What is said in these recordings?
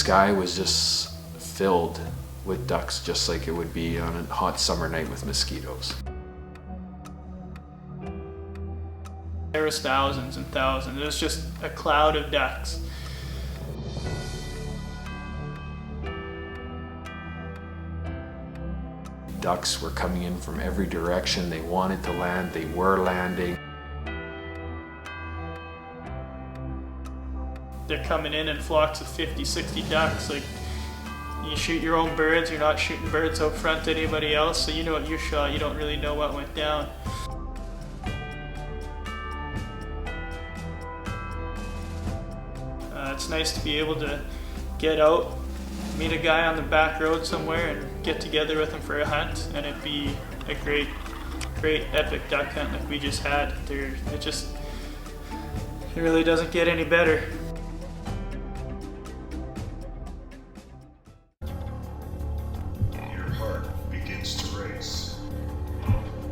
sky was just filled with ducks, just like it would be on a hot summer night with mosquitoes. There was thousands and thousands. It was just a cloud of ducks. Ducks were coming in from every direction. They wanted to land, they were landing. They're coming in flocks of 50, 60 ducks. Like, you shoot your own birds, you're not shooting birds out front to anybody else, so you know what you shot, you don't really know what went down. It's nice to be able to get out, meet a guy on the back road somewhere and get together with him for a hunt, and it'd be a great epic duck hunt like we just had. It really doesn't get any better. Your heart begins to race.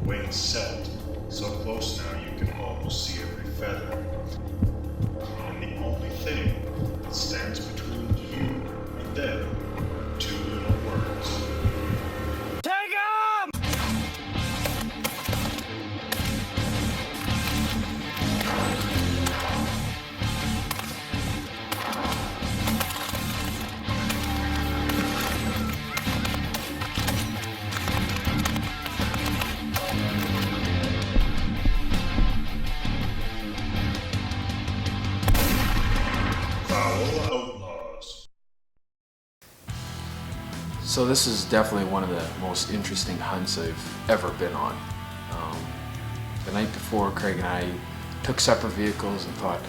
Wings set, so close now you can almost see every feather. And the only thing that stands between you and them are two little words. Take 'em! Outlaws. So this is definitely one of the most interesting hunts I've ever been on. The night before, Craig and I took separate vehicles and thought,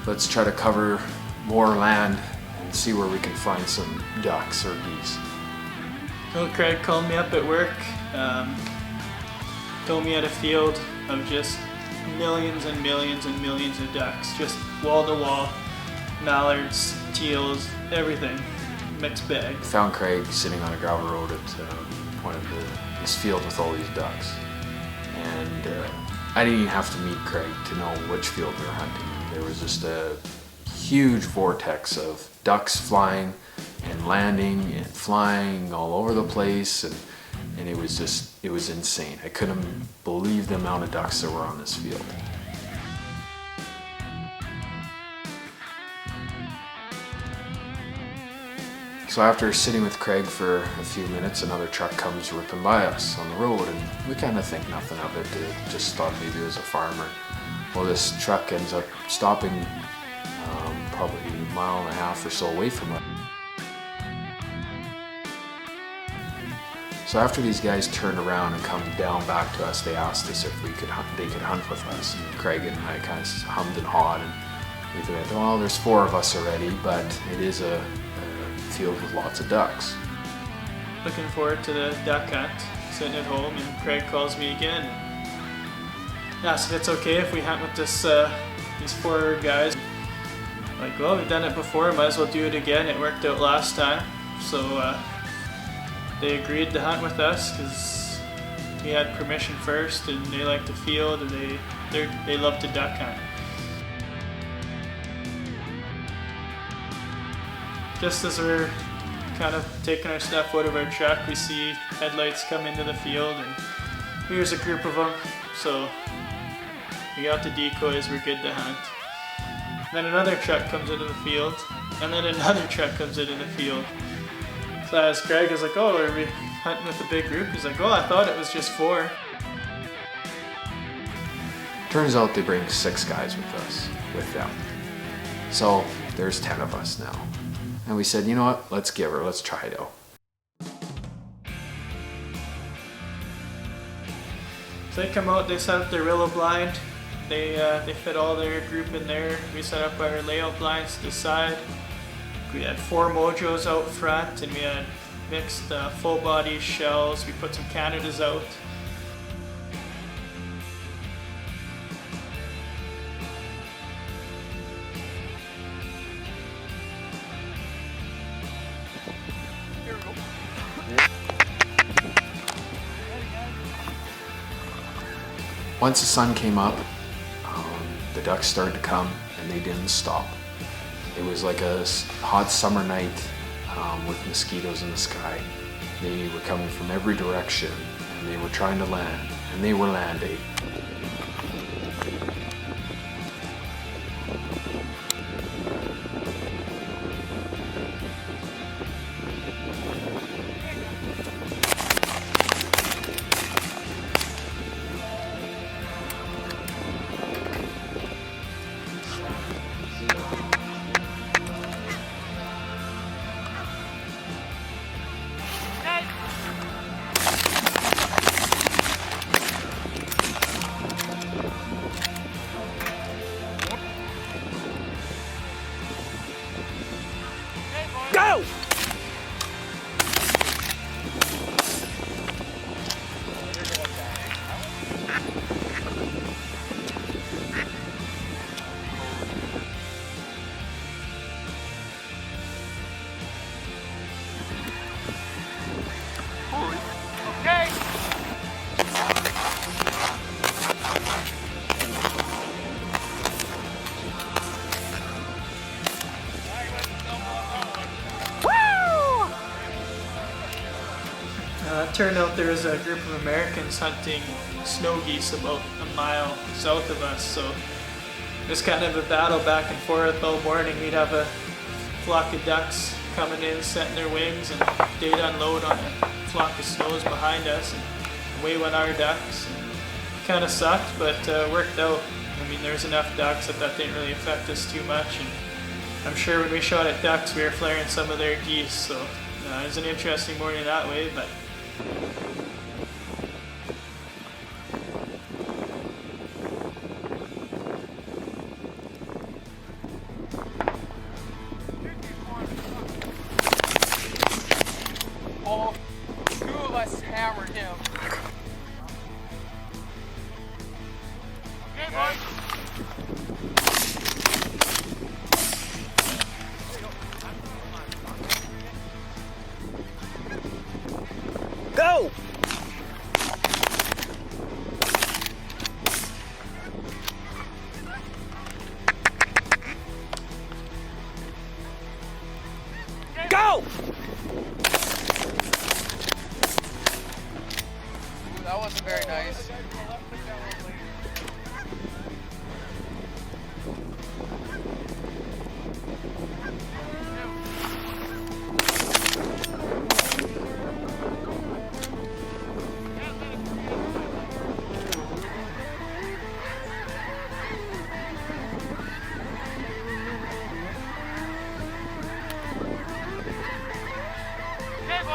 let's try to cover more land and see where we can find some ducks or geese. Well, Craig called me up at work, told me he had a field of just millions and millions and millions of ducks, just wall to wall, mallards, teals, everything, mixed bag. Found Craig sitting on a gravel road at one of this field with all these ducks, and I didn't even have to meet Craig to know which field we were hunting. There was just a huge vortex of ducks flying and landing and flying all over the place, and it was insane. I couldn't believe the amount of ducks that were on this field. So after sitting with Craig for a few minutes, another truck comes ripping by us on the road, and we kind of think nothing of it. Just thought maybe it was a farmer. Well, this truck ends up stopping probably a mile and a half or so away from us. So after these guys turned around and come down back to us, they asked us if they could hunt with us. And Craig and I kind of hummed and hawed, and we thought, well, there's 4 of us already, but it is a field with lots of ducks. Looking forward to the duck hunt, sitting at home, and Craig calls me again. Asks if it's okay if we hunt with these 4 guys. Like, well, we've done it before, might as well do it again. It worked out last time. So they agreed to hunt with us because we had permission first, and they like the field, and they love to duck hunt. Just as we're kind of taking our stuff out of our truck, we see headlights come into the field, and here's a group of them. So we got the decoys, we're good to hunt. Then another truck comes into the field, and then another truck comes into the field. So I asked Craig, I was like, oh, are we hunting with a big group? He's like, oh, I thought it was just 4. Turns out they bring 6 guys with them. So there's 10 of us now. And we said, you know what, let's try it out. So they come out, they set up their willow blind. They fit all their group in there. We set up our layout blinds to the side. We had 4 mojos out front, and we had mixed full body shells. We put some Canadas out. Once the sun came up, the ducks started to come, and they didn't stop. It was like a hot summer night with mosquitoes in the sky. They were coming from every direction and they were trying to land, and they were landing. Go! Okay. It turned out there was a group of Americans hunting snow geese about a mile south of us, so it was kind of a battle back and forth all morning. We'd have a flock of ducks coming in, setting their wings, and they'd unload on a flock of snows behind us, and away went our ducks. Kind of sucked, but worked out. I mean, there's enough ducks that didn't really affect us too much, and I'm sure when we shot at ducks, we were flaring some of their geese, so it was an interesting morning that way, but all two of us hammered him. Okay, bud. Go! Go! That wasn't very nice.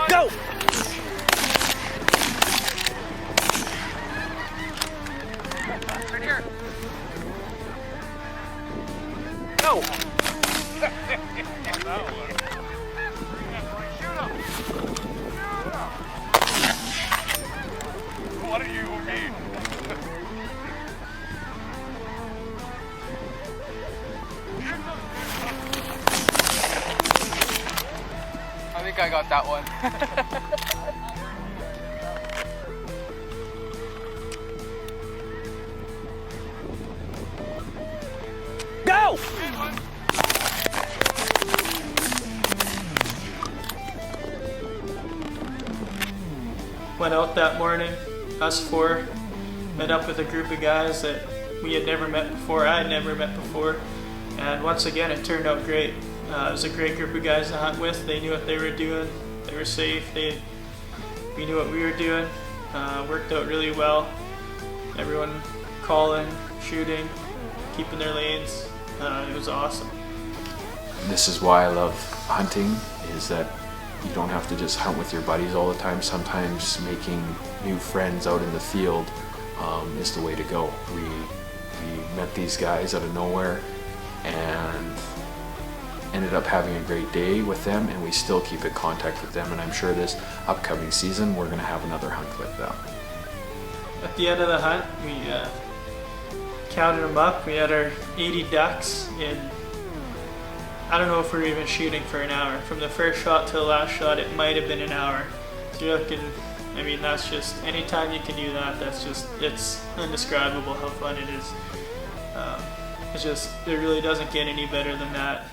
Go! Right here. Go! What do you mean? I think I got that one. Go! went out that morning, us four, met up with a group of guys that we had never met before, I had never met before, and once again it turned out great. It was a great group of guys to hunt with. They knew what they were doing, they were safe, we knew what we were doing. Worked out really well. Everyone calling, shooting, keeping their lanes. It was awesome. This is why I love hunting, is that you don't have to just hunt with your buddies all the time. Sometimes making new friends out in the field is the way to go. We met these guys out of nowhere and ended up having a great day with them, and we still keep in contact with them, and I'm sure this upcoming season we're going to have another hunt with them. At the end of the hunt, we counted them up. We had our 80 ducks in, I don't know if we were even shooting for an hour. From the first shot to the last shot, it might have been an hour. So you're looking, I mean, that's just, anytime you can do that, that's just, it's indescribable how fun it is. It's just, it really doesn't get any better than that.